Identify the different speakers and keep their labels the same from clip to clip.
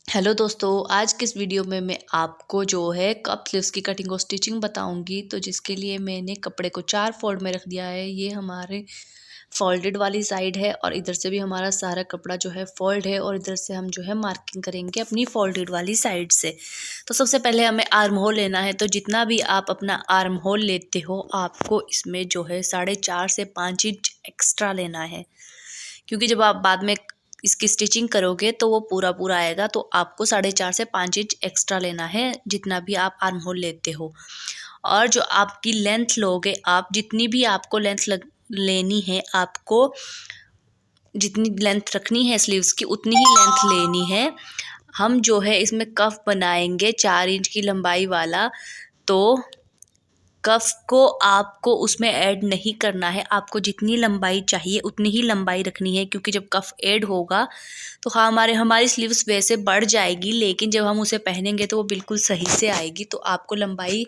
Speaker 1: Hello दोस्तों, आज की इस वीडियो में मैं आपको जो है कप स्लीव्स की कटिंग और स्टिचिंग बताऊंगी। तो जिसके लिए मैंने कपड़े को 4 फोल्ड में रख दिया है। ये हमारे फोल्डेड वाली साइड है और इधर से भी हमारा सारा कपड़ा जो है फोल्ड है और इधर से हम जो है मार्किंग करेंगे अपनी फोल्डेड वाली साइड से। तो सबसे पहले हमें आर्म होल लेना है। तो जितना भी आप अपना आर्म होल लेते हो आपको इसमें जो है 4.5 से 5 इंच एक्स्ट्रा लेना है, क्योंकि जब आप बाद में इसकी स्टिचिंग करोगे तो वो पूरा पूरा आएगा। तो आपको 4.5 से 5 इंच एक्स्ट्रा लेना है जितना भी आप आर्म होल लेते हो। और जो आपकी लेंथ लोगे आप, जितनी भी आपको लेंथ लेनी है, आपको जितनी लेंथ रखनी है स्लीव्स की उतनी ही लेंथ लेनी है। हम जो है इसमें कफ बनाएंगे 4 इंच की लंबाई वाला। तो कफ को आपको उसमें ऐड नहीं करना है, आपको जितनी लंबाई चाहिए उतनी ही लंबाई रखनी है, क्योंकि जब कफ ऐड होगा तो हाँ हमारी स्लीव्स वैसे बढ़ जाएगी, लेकिन जब हम उसे पहनेंगे तो वो बिल्कुल सही से आएगी। तो आपको लंबाई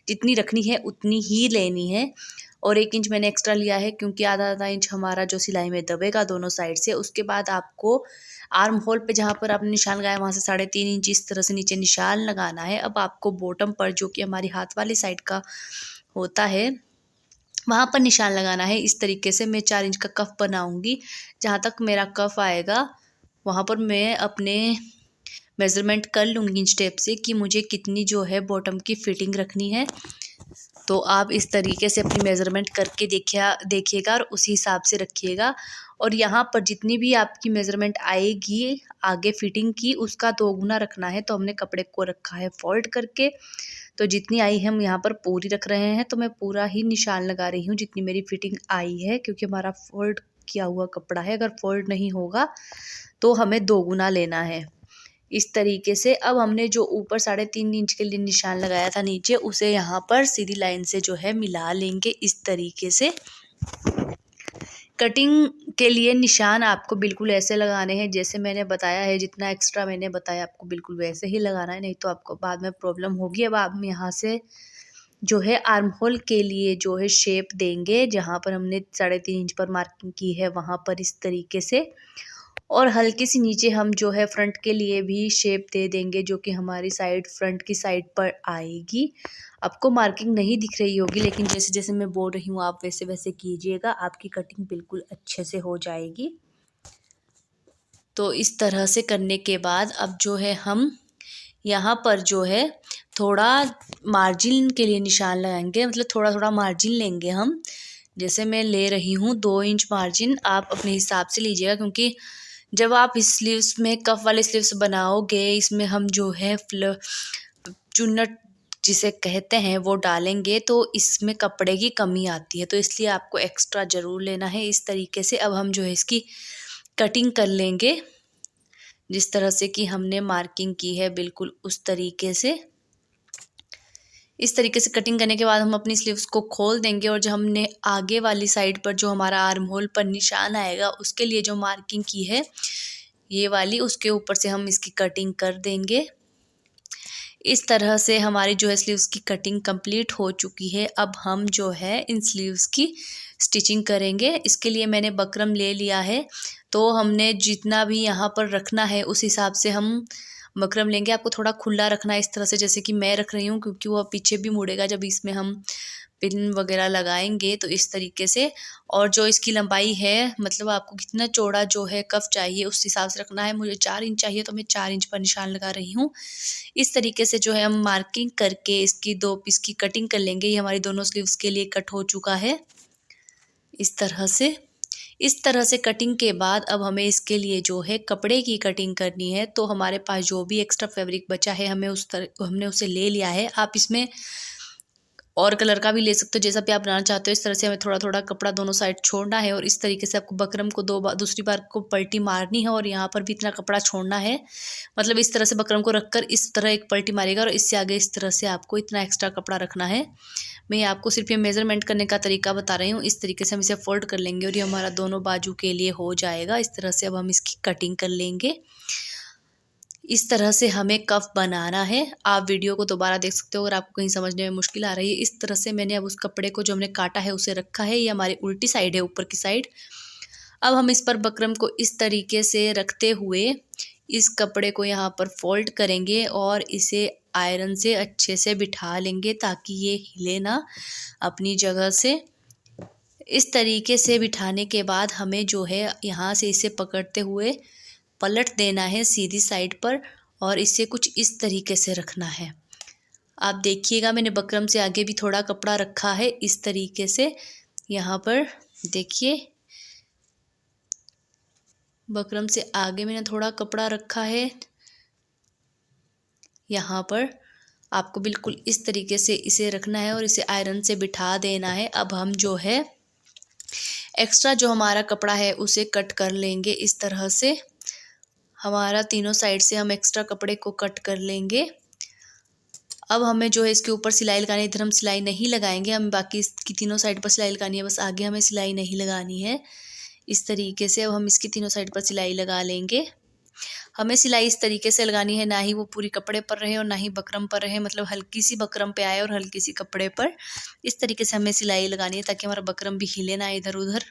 Speaker 1: जितनी रखनी है उतनी ही लेनी है। और 1 इंच मैंने एक्स्ट्रा लिया है, क्योंकि आधा आधा इंच हमारा जो सिलाई में दबेगा दोनों साइड से। उसके बाद आपको आर्म होल पे जहाँ पर आपने निशान लगाया वहाँ से 3.5 इंच इस तरह से नीचे निशान लगाना है। अब आपको बॉटम पर, जो कि हमारी हाथ वाली साइड का होता है, वहाँ पर निशान लगाना है। इस तरीके से मैं 4 इंच का कफ बनाऊंगी। जहाँ तक मेरा कफ आएगा वहाँ पर मैं अपने मेज़रमेंट कर लूँगी इंच टेप से कि मुझे कितनी जो है बॉटम की फिटिंग रखनी है। तो आप इस तरीके से अपनी मेज़रमेंट करके देखिएगा और उसी हिसाब से रखिएगा। और यहाँ पर जितनी भी आपकी मेज़रमेंट आएगी आगे फिटिंग की, उसका 2 गुना रखना है। तो हमने कपड़े को रखा है फोल्ड करके, तो जितनी आई है हम यहाँ पर पूरी रख रहे हैं। तो मैं पूरा ही निशान लगा रही हूँ जितनी मेरी फिटिंग आई है, क्योंकि हमारा फोल्ड किया हुआ कपड़ा है। अगर फोल्ड नहीं होगा तो हमें 2 गुना लेना है। इस तरीके से अब हमने जो ऊपर 3.5 इंच के लिए निशान लगाया था नीचे, उसे यहाँ पर सीधी लाइन से जो है मिला लेंगे इस तरीके से। कटिंग के लिए निशान आपको बिल्कुल ऐसे लगाने हैं जैसे मैंने बताया है। जितना एक्स्ट्रा मैंने बताया आपको बिल्कुल वैसे ही लगाना है, नहीं तो आपको बाद में प्रॉब्लम होगी। अब आप यहाँ से जो है आर्म होल के लिए जो है शेप देंगे, जहाँ पर हमने 3.5 इंच पर मार्किंग की है वहाँ पर इस तरीके से। और हल्की सी नीचे हम जो है फ्रंट के लिए भी शेप दे देंगे, जो कि हमारी साइड फ्रंट की साइड पर आएगी। आपको मार्किंग नहीं दिख रही होगी, लेकिन जैसे जैसे मैं बोल रही हूँ आप वैसे वैसे कीजिएगा, आपकी कटिंग बिल्कुल अच्छे से हो जाएगी। तो इस तरह से करने के बाद अब जो है हम यहाँ पर जो है थोड़ा मार्जिन के लिए निशान लगाएंगे, मतलब थोड़ा थोड़ा मार्जिन लेंगे हम। जैसे मैं ले रही हूँ 2 इंच मार्जिन, आप अपने हिसाब से लीजिएगा, क्योंकि जब आप इस स्लीव्स में कफ वाले स्लीव्स बनाओगे, इसमें हम जो है चुन्नट जिसे कहते हैं वो डालेंगे, तो इसमें कपड़े की कमी आती है। तो इसलिए आपको एक्स्ट्रा ज़रूर लेना है। इस तरीके से अब हम जो है इसकी कटिंग कर लेंगे, जिस तरह से कि हमने मार्किंग की है बिल्कुल उस तरीके से। इस तरीके से कटिंग करने के बाद हम अपनी स्लीव्स को खोल देंगे, और जो हमने आगे वाली साइड पर जो हमारा आर्म होल पर निशान आएगा उसके लिए जो मार्किंग की है ये वाली, उसके ऊपर से हम इसकी कटिंग कर देंगे। इस तरह से हमारी जो है स्लीव्स की कटिंग कंप्लीट हो चुकी है। अब हम जो है इन स्लीव्स की स्टिचिंग करेंगे। इसके लिए मैंने बकरम ले लिया है। तो हमने जितना भी यहाँ पर रखना है उस हिसाब से हम बकरम लेंगे। आपको थोड़ा खुला रखना है इस तरह से, जैसे कि मैं रख रही हूँ, क्योंकि वो पीछे भी मुड़ेगा जब इसमें हम पिन वगैरह लगाएंगे। तो इस तरीके से। और जो इसकी लंबाई है, मतलब आपको कितना चौड़ा जो है कफ चाहिए उस हिसाब से रखना है। मुझे 4 इंच चाहिए तो मैं 4 इंच पर निशान लगा रही हूँ। इस तरीके से जो है हम मार्किंग करके इसकी 2 पीस की कटिंग कर लेंगे। ये हमारी दोनों स्लीव्स के लिए कट हो चुका है इस तरह से। इस तरह से कटिंग के बाद अब हमें इसके लिए जो है कपड़े की कटिंग करनी है। तो हमारे पास जो भी एक्स्ट्रा फैब्रिक बचा है हमने उसे ले लिया है। आप इसमें और कलर का भी ले सकते हो, जैसा भी आप बनाना चाहते हो। इस तरह से हमें थोड़ा थोड़ा कपड़ा दोनों साइड छोड़ना है, और इस तरीके से आपको बकरम को दूसरी बार को पलटी मारनी है, और यहाँ पर भी इतना कपड़ा छोड़ना है। मतलब इस तरह से बकरम को रखकर इस तरह एक पलटी मारेगा, और इससे आगे इस तरह से आपको इतना एक्स्ट्रा कपड़ा रखना है। मैं आपको सिर्फ ये मेजरमेंट करने का तरीका बता रही हूँ। इस तरीके से हम इसे फोल्ड कर लेंगे और ये हमारा दोनों बाजू के लिए हो जाएगा। इस तरह से अब हम इसकी कटिंग कर लेंगे। इस तरह से हमें कफ बनाना है। आप वीडियो को दोबारा देख सकते हो अगर आपको कहीं समझने में मुश्किल आ रही है। इस तरह से मैंने अब उस कपड़े को जो हमने काटा है उसे रखा है। ये हमारी उल्टी साइड है, ऊपर की साइड। अब हम इस पर बकरम को इस तरीके से रखते हुए इस कपड़े को यहाँ पर फोल्ड करेंगे और इसे आयरन से अच्छे से बिठा लेंगे ताकि ये हिले ना अपनी जगह से। इस तरीके से बिठाने के बाद हमें जो है यहाँ से इसे पकड़ते हुए पलट देना है सीधी साइड पर और इसे कुछ इस तरीके से रखना है। आप देखिएगा मैंने बकरम से आगे भी थोड़ा कपड़ा रखा है इस तरीके से। यहाँ पर देखिए बकरम से आगे मैंने थोड़ा कपड़ा रखा है। यहाँ पर आपको बिल्कुल इस तरीके से इसे रखना है और इसे आयरन से बिठा देना है। अब हम जो है एक्स्ट्रा जो हमारा कपड़ा है उसे कट कर लेंगे इस तरह से। हमारा तीनों साइड से हम एक्स्ट्रा कपड़े को कट कर लेंगे। अब हमें जो है इसके ऊपर सिलाई लगानी है। इधर हम सिलाई नहीं लगाएंगे, हम बाकी इसकी तीनों साइड पर सिलाई लगानी है, बस आगे हमें सिलाई नहीं लगानी है। इस तरीके से अब हम इसकी तीनों साइड पर सिलाई लगा लेंगे। हमें सिलाई इस तरीके से लगानी है, ना ही वो पूरी कपड़े पर रहे और ना ही बकरम पर रहे, मतलब हल्की सी बकरम पे आए और हल्की सी कपड़े पर। इस तरीके से हमें सिलाई लगानी है ताकि हमारा बकरम भी हिले ना इधर उधर।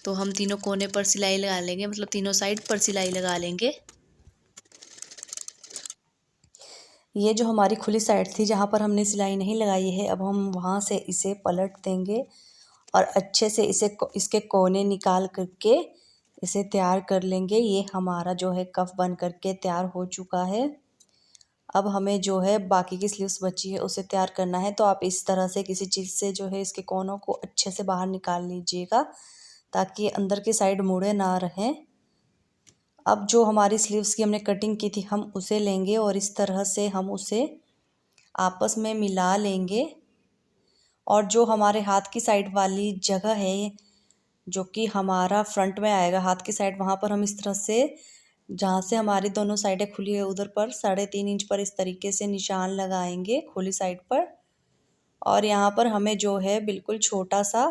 Speaker 1: तो हम तीनों कोने पर सिलाई लगा लेंगे, मतलब तीनों साइड पर सिलाई लगा लेंगे। ये जो हमारी खुली साइड थी जहाँ पर हमने सिलाई नहीं लगाई है, अब हम वहाँ से इसे पलट देंगे और अच्छे से इसके कोने निकाल करके इसे तैयार कर लेंगे। ये हमारा जो है कफ बन करके तैयार हो चुका है। अब हमें जो है बाकी की स्लीव्स बची है उसे तैयार करना है। तो आप इस तरह से किसी चीज़ से जो है इसके कोनों को अच्छे से बाहर निकाल लीजिएगा ताकि अंदर की साइड मुड़े ना रहें। अब जो हमारी स्लीव्स की हमने कटिंग की थी हम उसे लेंगे और इस तरह से हम उसे आपस में मिला लेंगे। और जो हमारे हाथ की साइड वाली जगह है जो कि हमारा फ्रंट में आएगा हाथ की साइड, वहाँ पर हम इस तरह से जहाँ से हमारी दोनों साइडें खुली है उधर पर 3.5 इंच पर इस तरीके से निशान लगाएंगे खुली साइड पर। और यहाँ पर हमें जो है बिल्कुल छोटा सा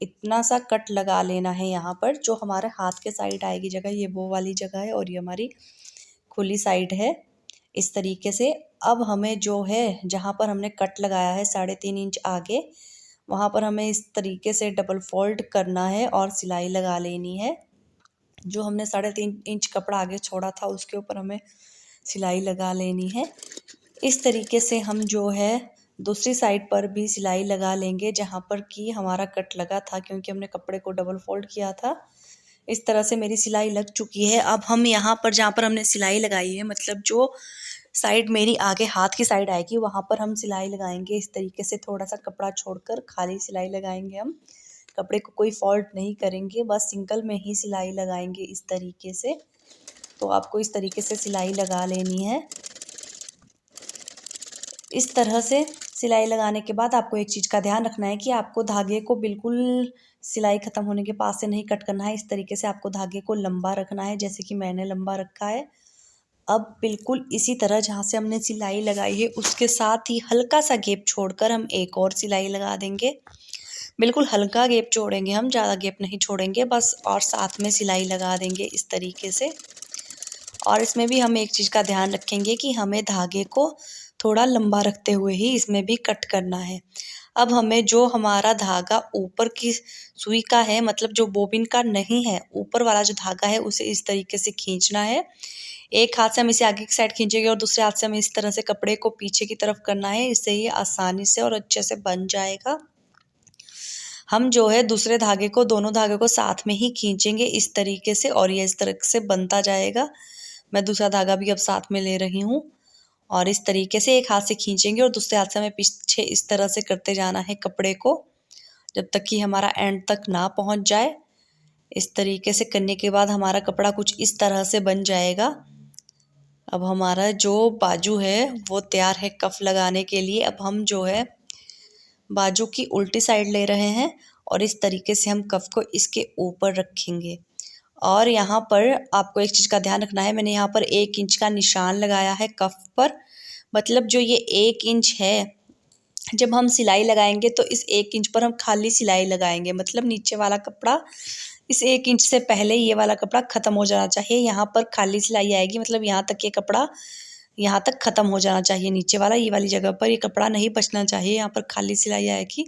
Speaker 1: इतना सा कट लगा लेना है। यहाँ पर जो हमारे हाथ के साइड आएगी जगह ये वो वाली जगह है और ये हमारी खुली साइड है इस तरीके से। अब हमें जो है जहाँ पर हमने कट लगाया है 3.5 इंच आगे, वहाँ पर हमें इस तरीके से डबल फोल्ड करना है और सिलाई लगा लेनी है। जो हमने 3.5 इंच कपड़ा आगे छोड़ा था उसके ऊपर हमें सिलाई लगा लेनी है। इस तरीके से हम जो है दूसरी साइड पर भी सिलाई लगा लेंगे जहाँ पर कि हमारा कट लगा था, क्योंकि हमने कपड़े को डबल फोल्ड किया था। इस तरह से मेरी सिलाई लग चुकी है। अब हम यहाँ पर जहाँ पर हमने सिलाई लगाई है, मतलब जो साइड मेरी आगे हाथ की साइड आएगी वहाँ पर हम सिलाई लगाएंगे इस तरीके से। थोड़ा सा कपड़ा छोड़कर खाली सिलाई लगाएंगे हम, कपड़े को कोई फॉल्ट नहीं करेंगे, बस सिंगल में ही सिलाई लगाएंगे इस तरीके से। तो आपको इस तरीके से सिलाई लगा लेनी है। इस तरह से सिलाई लगाने के बाद आपको एक चीज़ का ध्यान रखना है कि आपको धागे को बिल्कुल सिलाई ख़त्म होने के पास से नहीं कट करना है। इस तरीके से आपको धागे को लंबा रखना है जैसे कि मैंने लंबा रखा है। अब बिल्कुल इसी तरह जहाँ से हमने सिलाई लगाई है उसके साथ ही हल्का सा गैप छोड़कर हम एक और सिलाई लगा देंगे। बिल्कुल हल्का गैप छोड़ेंगे हम, ज़्यादा गैप नहीं छोड़ेंगे बस, और साथ में सिलाई लगा देंगे इस तरीके से। और इसमें भी हम एक चीज़ का ध्यान रखेंगे कि हमें धागे को थोड़ा लंबा रखते हुए ही इसमें भी कट करना है। अब हमें जो हमारा धागा ऊपर की सुई का है, मतलब जो बोबिन का नहीं है, ऊपर वाला जो धागा है उसे इस तरीके से खींचना है। एक हाथ से हम इसे आगे की साइड खींचेंगे और दूसरे हाथ से हमें इस तरह से कपड़े को पीछे की तरफ करना है। इससे ये आसानी से और अच्छे से बन जाएगा। हम जो है दूसरे धागे को, दोनों धागे को साथ में ही खींचेंगे इस तरीके से और ये इस तरह से बनता जाएगा। मैं दूसरा धागा भी अब साथ में ले रही हूँ और इस तरीके से एक हाथ से खींचेंगे और दूसरे हाथ से हमें पीछे इस तरह से करते जाना है कपड़े को जब तक कि हमारा एंड तक ना पहुँच जाए। इस तरीके से करने के बाद हमारा कपड़ा कुछ इस तरह से बन जाएगा। अब हमारा जो बाजू है वो तैयार है कफ लगाने के लिए। अब हम जो है बाजू की उल्टी साइड ले रहे हैं और इस तरीके से हम कफ को इसके ऊपर रखेंगे। और यहाँ पर आपको एक चीज़ का ध्यान रखना है, मैंने यहाँ पर 1 इंच का निशान लगाया है कफ पर। मतलब जो ये 1 इंच है, जब हम सिलाई लगाएंगे तो इस 1 इंच पर हम खाली सिलाई लगाएंगे, मतलब नीचे वाला कपड़ा इस 1 इंच से पहले ये वाला कपड़ा ख़त्म हो जाना चाहिए। यहाँ पर खाली सिलाई आएगी, मतलब यहाँ तक ये कपड़ा यहाँ तक ख़त्म हो जाना चाहिए। नीचे वाला ये वाली जगह पर ये कपड़ा नहीं बचना चाहिए, यहाँ पर खाली सिलाई आएगी।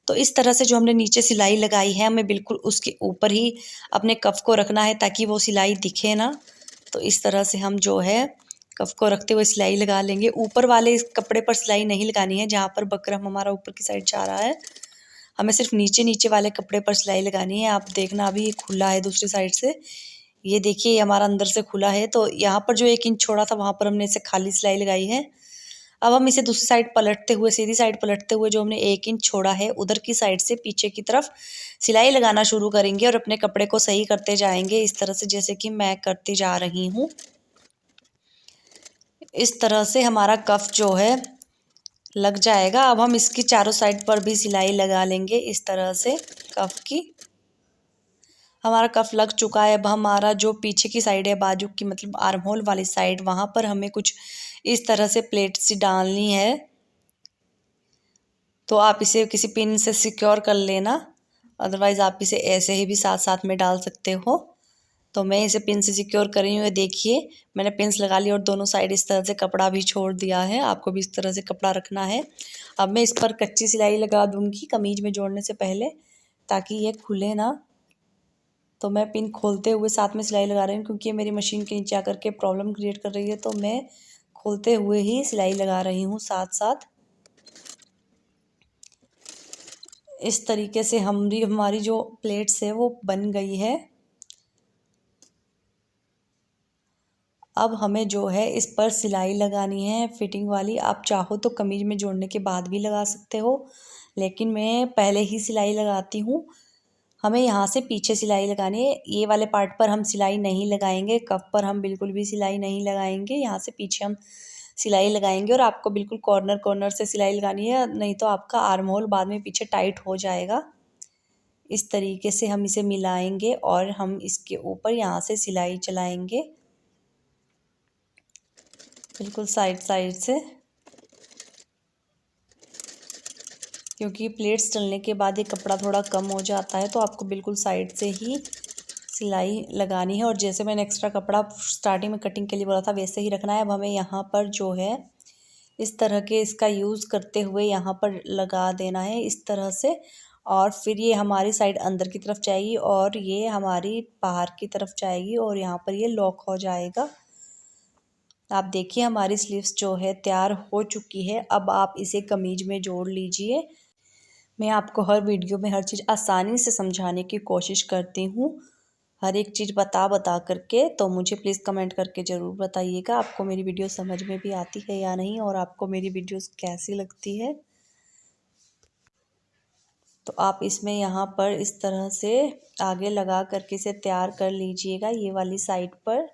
Speaker 2: तो इस तरह से जो हमने नीचे सिलाई लगाई है हमें बिल्कुल उसके ऊपर ही अपने कफ को रखना है ताकि वो सिलाई दिखे ना। तो इस तरह से हम जो है कफ को रखते हुए सिलाई लगा लेंगे। ऊपर वाले इस कपड़े पर सिलाई नहीं लगानी है, जहाँ पर बकरम हमारा ऊपर की साइड जा रहा है हमें सिर्फ नीचे नीचे वाले कपड़े पर सिलाई लगानी है। आप देखना अभी ये खुला है दूसरी साइड से, ये देखिए ये हमारा अंदर से खुला है। तो यहाँ पर जो 1 इंच छोड़ा था वहाँ पर हमने इसे खाली सिलाई लगाई है। अब हम इसे दूसरी साइड पलटते हुए, सीधी साइड पलटते हुए जो हमने 1 इंच छोड़ा है उधर की साइड से पीछे की तरफ सिलाई लगाना शुरू करेंगे और अपने कपड़े को सही करते जाएंगे इस तरह से, जैसे कि मैं करती जा रही हूँ। इस तरह से हमारा कफ जो है लग जाएगा। अब हम इसकी चारों साइड पर भी सिलाई लगा लेंगे इस तरह से कफ की। हमारा कफ लग चुका है। अब हमारा जो पीछे की साइड है बाजू की, मतलब आर्म होल वाली साइड, वहाँ पर हमें कुछ इस तरह से प्लेट सी डालनी है। तो आप इसे किसी पिन से सिक्योर कर लेना, अदरवाइज़ आप इसे ऐसे ही भी साथ साथ में डाल सकते हो। तो मैं इसे पिन से सिक्योर कर रही हूँ। देखिए मैंने पिन्स लगा ली और दोनों साइड इस तरह से कपड़ा भी छोड़ दिया है। आपको भी इस तरह से कपड़ा रखना है। अब मैं इस पर कच्ची सिलाई लगा दूँगी कमीज में जोड़ने से पहले, ताकि ये खुले ना। तो मैं पिन खोलते हुए साथ में सिलाई लगा रही हूँ, क्योंकि ये मेरी मशीन के नीचे आकर के प्रॉब्लम क्रिएट कर रही है। तो मैं खोलते हुए ही सिलाई लगा रही हूँ साथ साथ। इस तरीके से हमारी जो प्लेट्स है वो बन गई है। अब हमें जो है इस पर सिलाई लगानी है फिटिंग वाली। आप चाहो तो कमीज में जोड़ने के बाद भी लगा सकते हो, लेकिन मैं पहले ही सिलाई लगाती हूँ। हमें यहाँ से पीछे सिलाई लगानी है। ये वाले पार्ट पर हम सिलाई नहीं लगाएंगे, कफ पर हम बिल्कुल भी सिलाई नहीं लगाएंगे। यहाँ से पीछे हम सिलाई लगाएंगे और आपको बिल्कुल कॉर्नर कॉर्नर से सिलाई लगानी है, नहीं तो आपका आर्म होल बाद में पीछे टाइट हो जाएगा। इस तरीके से हम इसे मिलाएंगे और हम इसके ऊपर यहाँ से सिलाई चलाएंगे बिल्कुल साइड साइड से, क्योंकि प्लेट्स चलने के बाद ये कपड़ा थोड़ा कम हो जाता है। तो आपको बिल्कुल साइड से ही सिलाई लगानी है। और जैसे मैंने एक्स्ट्रा कपड़ा स्टार्टिंग में कटिंग के लिए बोला था वैसे ही रखना है। अब हमें यहाँ पर जो है इस तरह के इसका यूज़ करते हुए यहाँ पर लगा देना है इस तरह से, और फिर ये हमारी साइड अंदर की तरफ जाएगी और ये हमारी बाहर की तरफ जाएगी और यहाँ पर ये लॉक हो जाएगा। आप देखिए हमारी स्लीव्स जो है तैयार हो चुकी है। अब आप इसे कमीज में जोड़ लीजिए। मैं आपको हर वीडियो में हर चीज़ आसानी से समझाने की कोशिश करती हूँ, हर एक चीज़ बता करके। तो मुझे प्लीज़ कमेंट करके ज़रूर बताइएगा आपको मेरी वीडियो समझ में भी आती है या नहीं, और आपको मेरी वीडियोस कैसी लगती है। तो आप इसमें यहाँ पर इस तरह से आगे लगा करके इसे तैयार कर लीजिएगा ये वाली साइड पर।